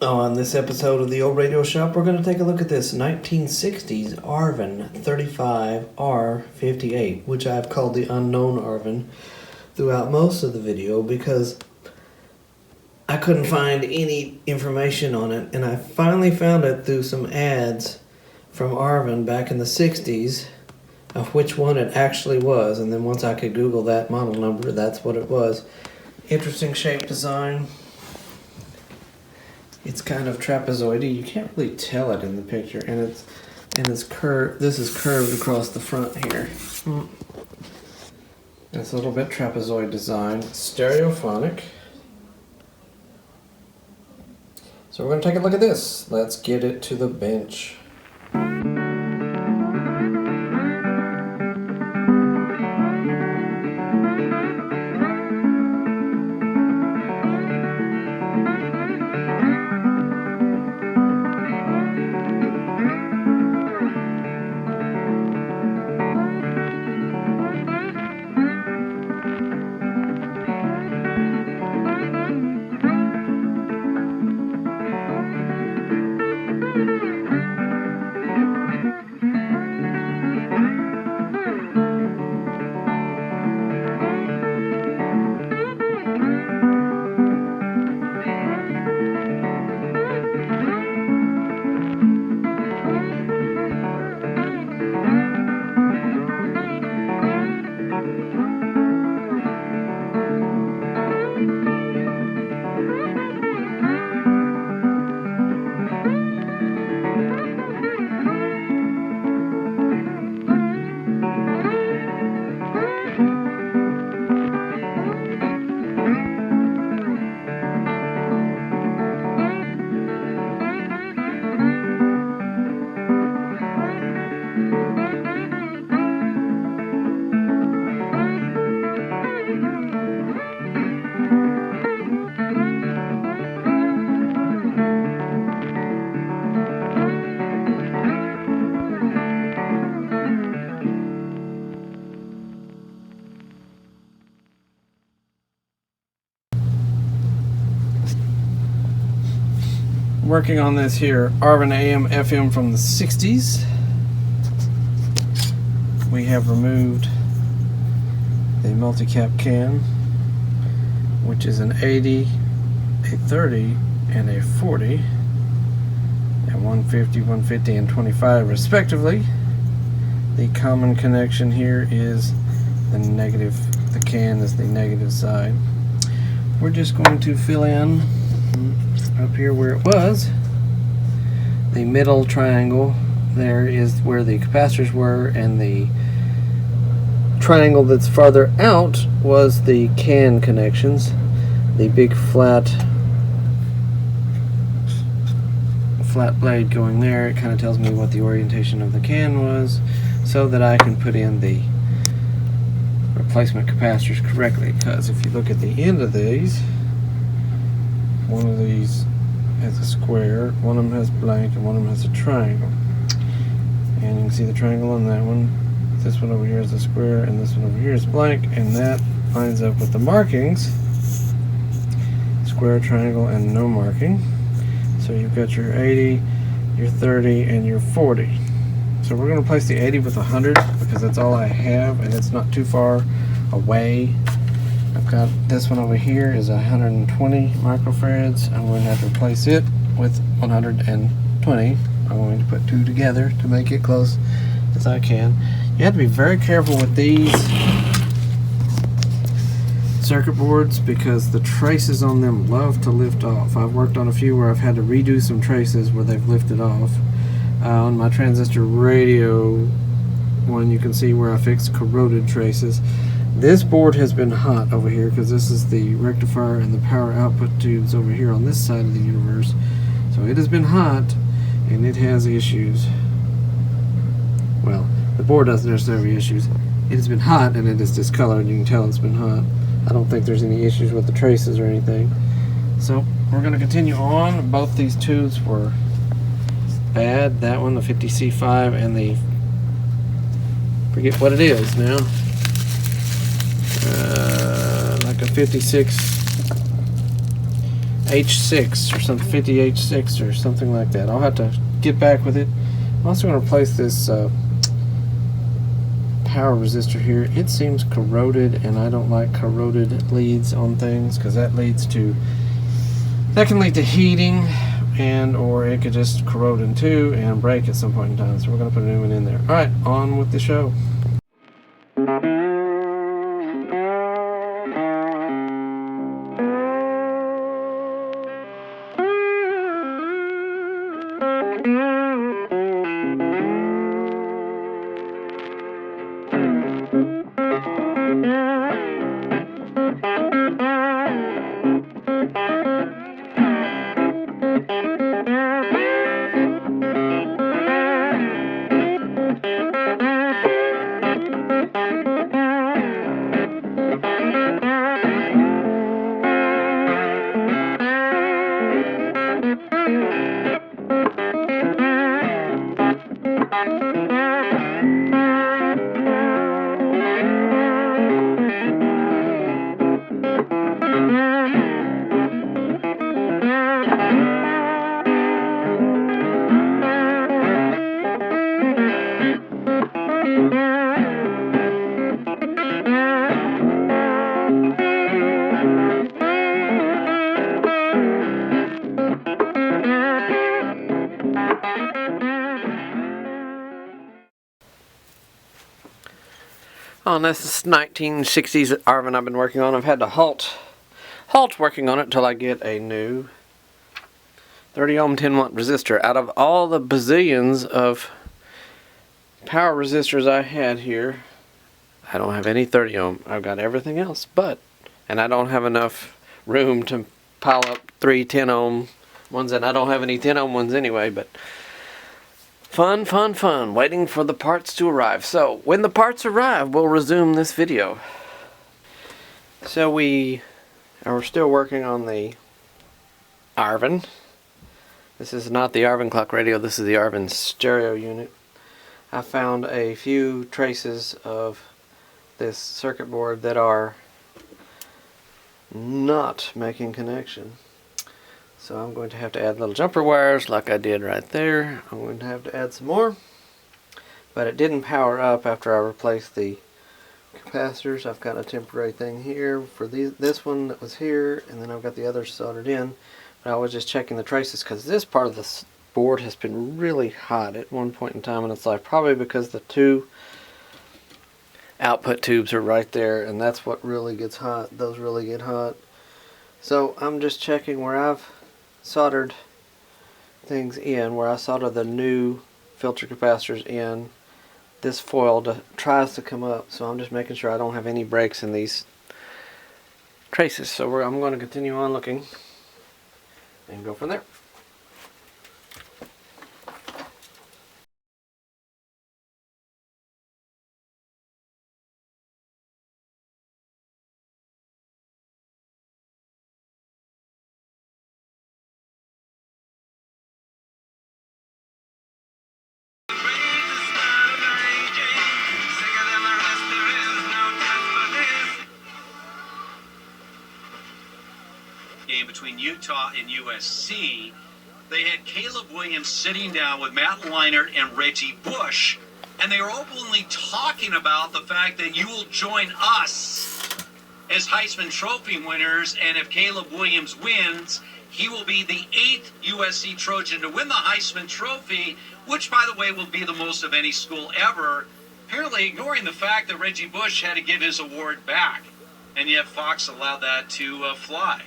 On this episode of the Old Radio Shop, we're going to take a look at this 1960s Arvin 35R58, which I've called the unknown Arvin throughout most of the video because I couldn't find any information on it, and I finally found it through some ads from Arvin back in the 60s of which one it actually was, and then once I could Google that model number, that's what it was. Interesting shape design. It's kind of trapezoidy. You can't really tell it in the picture, and it's curved. This is curved across the front here. It's a little bit trapezoid design. Stereophonic. So we're going to take a look at this. Let's get it to the bench. Working on this here Arvin AM FM from the 60s. We have removed the multi-cap can, which is an 80, a 30, and a 40, and 150, 150, and 25 respectively. The common connection here is the negative. The can is the negative side. We're just going to fill in up here where it was. The middle triangle there is where the capacitors were, and the triangle that's farther out was the can connections. The big flat blade going there, it kind of tells me what the orientation of the can was so that I can put in the replacement capacitors correctly, because if you look at the end of these, one of these has a square, one of them has blank, and one of them has a triangle. And you can see the triangle on that one. This one over here is a square, and this one over here is blank, and that lines up with the markings. Square, triangle, and no marking. So you've got your 80, your 30, and your 40. So we're going to place the 80 with 100 because that's all I have, and it's not too far away. I've got this one over here is 120 microfarads. I'm going to have to replace it with 120. I'm going to put two together to make it close as I can. You have to be very careful with these circuit boards because the traces on them love to lift off. I've worked on a few where I've had to redo some traces where they've lifted off. On my transistor radio one, you can see where I fixed corroded traces. This board has been hot over here because this is the rectifier and the power output tubes over here on this side of the universe. So it has been hot and it has issues. Well, the board doesn't necessarily have issues. It has been hot and it is discolored. You can tell it's been hot. I don't think there's any issues with the traces or anything. So we're going to continue on. Both these tubes were bad. That one, the 50C5, and the, forget what it is now, like a 56 H6 or something, 50H6 or something like that. I'll have to get back with it. I'm also going to replace this power resistor here. It seems corroded, and I don't like corroded leads on things because that can lead to heating, and or it could just corrode in two and break at some point in time. So we're going to put a new one in there. Alright, on with the show. On this 1960s Arvin I've been working on, I've had to halt working on it until I get a new 30 ohm 10 watt resistor. Out of all the bazillions of power resistors I had here, I don't have any 30 ohm. I've got everything else, and I don't have enough room to pile up 3 10 ohm ones, and I don't have any 10 ohm ones anyway, but fun, waiting for the parts to arrive. So, when the parts arrive, we'll resume this video. So we're still working on the Arvin. This is not the Arvin clock radio, this is the Arvin stereo unit. I found a few traces of this circuit board that are not making connection. So I'm going to have to add little jumper wires like I did right there. I'm going to have to add some more. But it didn't power up after I replaced the capacitors. I've got a temporary thing here for this one that was here, and then I've got the others soldered in. But I was just checking the traces because this part of the board has been really hot at one point in time in its life. Probably because the two output tubes are right there, and that's what really gets hot. Those really get hot. So I'm just checking where I've soldered things in, where I solder the new filter capacitors in. This foil tries to come up, so I'm just making sure I don't have any breaks in these traces. So I'm going to continue on looking and go from there. Game between Utah and USC, they had Caleb Williams sitting down with Matt Leinart and Reggie Bush, and they were openly talking about the fact that you will join us as Heisman Trophy winners, and if Caleb Williams wins, he will be the 8th USC Trojan to win the Heisman Trophy, which, by the way, will be the most of any school ever, apparently ignoring the fact that Reggie Bush had to give his award back, and yet Fox allowed that to fly.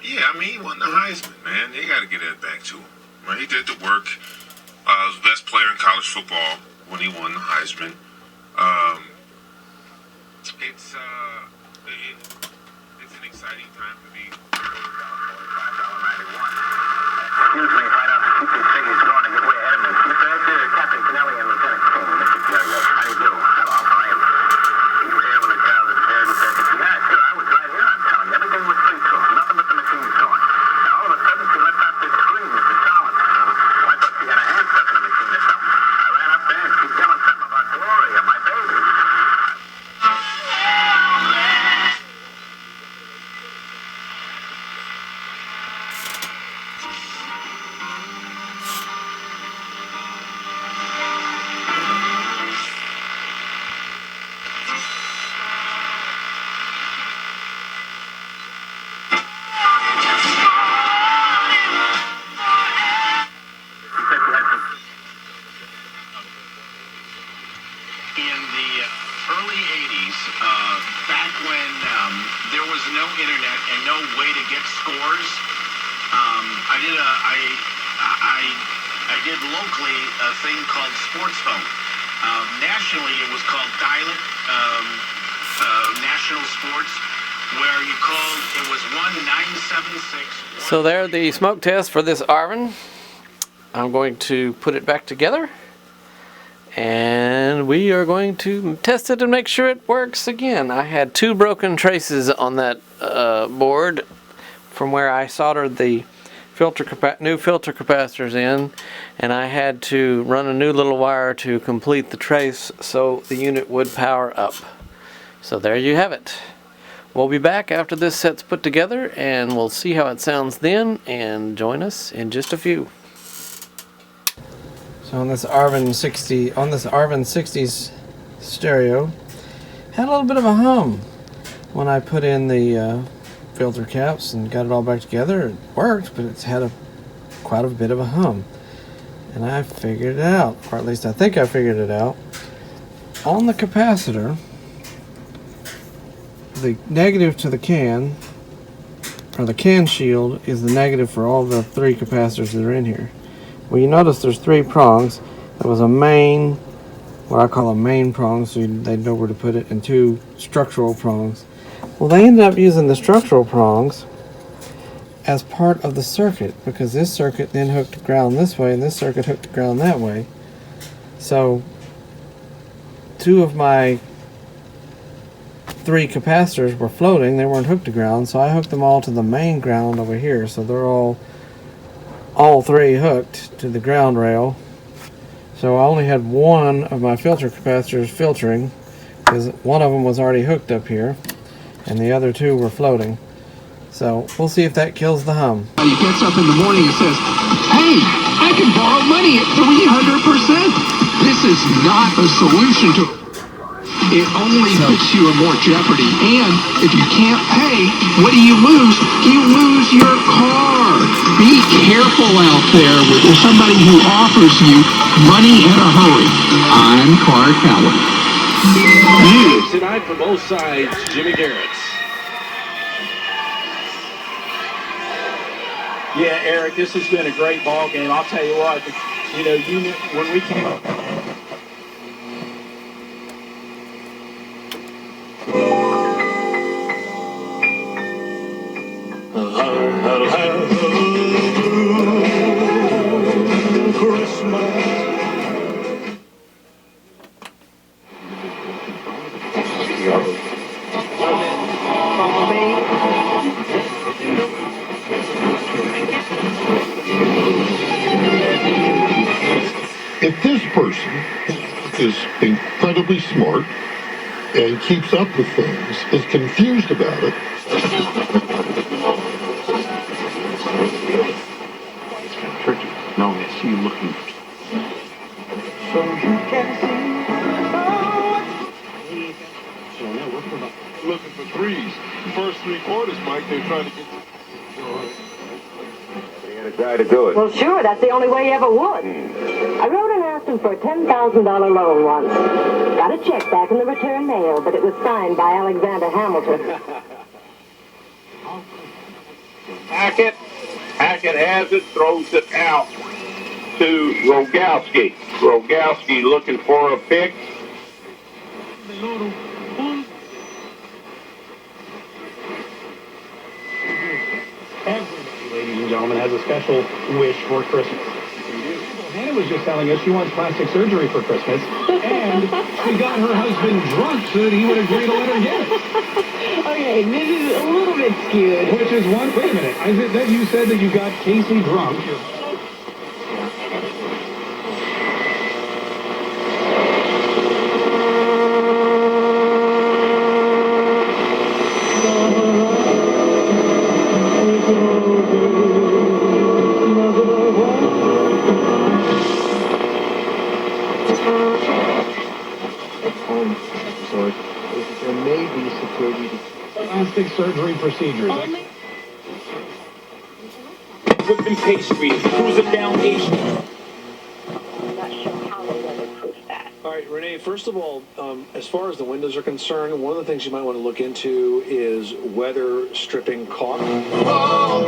Yeah, I mean, he won the Heisman, man. They got to get that back to him. Right? He did the work. Was the best player in college football when he won the Heisman. It's an exciting time to be. Excuse me, if I don't keep these figures going and get way ahead of me. Mr. Edgar, Captain Kennelly and Lieutenant King, Mr. Jerry, how do you do? Hello, how are you? You were here when the child was prepared and said, yeah, sure, I was right here, I'm telling you. Everything was free to him, nothing but the machines going. And all of a sudden, she lets out this scream, Mr. Collins. I thought she had a hand stuck in the machine or something. I ran up there and she's yelling something about Gloria, my baby. I did locally a thing called Sports Phone. Nationally, it was called Dial-It National Sports, where you called, it was 1-976. So there, the smoke test for this Arvin. I'm going to put it back together, and we are going to test it and make sure it works again. I had 2 broken traces on that board from where I soldered the new filter capacitors in, and I had to run a new little wire to complete the trace so the unit would power up. So there you have it. We'll be back after this set's put together, and we'll see how it sounds then, and join us in just a few. So on this Arvin 60s stereo, had a little bit of a hum when I put in the filter caps and got it all back together. It worked, but it's had quite a bit of a hum, and I figured it out, or at least I think I figured it out. On the capacitor, the negative to the can, or the can shield, is the negative for all the 3 capacitors that are in here. Well, you notice there's 3 prongs. There was a main, what I call a main prong, so they know where to put it, and 2 structural prongs. Well, they ended up using the structural prongs as part of the circuit, because this circuit then hooked to ground this way, and this circuit hooked to ground that way. So 2 of my 3 capacitors were floating. They weren't hooked to ground, so I hooked them all to the main ground over here. So they're all 3 hooked to the ground rail. So I only had 1 of my filter capacitors filtering, because one of them was already hooked up here, and the other 2 were floating. So we'll see if that kills the hum. He gets up in the morning and says, "Hey, I can borrow money at 300%. This is not a solution to it. Only puts you in more jeopardy. And if you can't pay, what do you lose? You lose your car. Be careful out there with somebody who offers you money in a hurry." I'm Clark Howard. News tonight from both sides, Jimmy Garrett's. Yeah, Eric, this has been a great ball game. I'll tell you what, when we came up. If this person is incredibly smart and keeps up with things, is confused about it, It's kind of tricky. No, I see you looking. So you can see. looking for threes. First 3 quarters, Mike, they're trying to get... A guy to do it. Well, sure, that's the only way you ever would. I wrote and asked him for a $10,000 loan once. Got a check back in the return mail, but it was signed by Alexander Hamilton. Hackett has it, throws it out to Rogowski. Rogowski looking for a pick. Ladies and gentlemen, has a special wish for Christmas. Hannah was just telling us she wants plastic surgery for Christmas, and she got her husband drunk so that he would agree to let her get it. Okay, this is a little bit skewed. Which is one... Wait a minute. You said that you got Casey drunk. There may be security. Plastic surgery procedures. Whipping pastries, cruising down Asian. I'm not sure how we're going to prove that. All right, Renee, first of all, as far as the windows are concerned, one of the things you might want to look into is weather stripping caulk. Oh,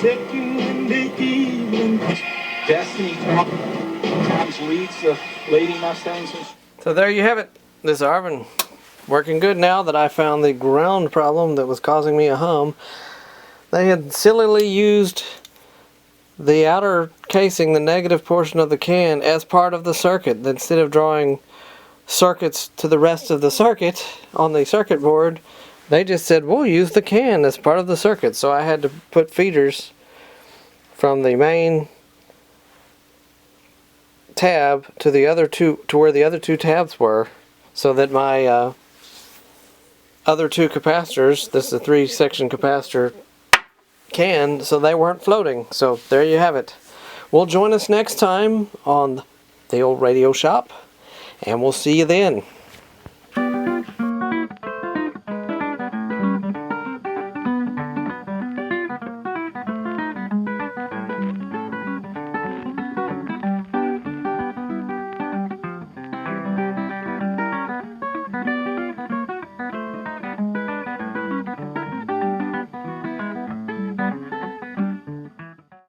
second in the evening. Destiny sometimes leads the Lady Mustangs. So there you have it. This is Arvin. Working good now that I found the ground problem that was causing me a hum. They had sillily used the outer casing, the negative portion of the can, as part of the circuit. Instead of drawing circuits to the rest of the circuit on the circuit board, they just said, we'll use the can as part of the circuit. So I had to put feeders from the main tab to the other two, to where the other two tabs were, so that my other two capacitors, this is a 3-section capacitor can, so they weren't floating. So there you have it. We'll join us next time on the Old Radio Shop, and we'll see you then.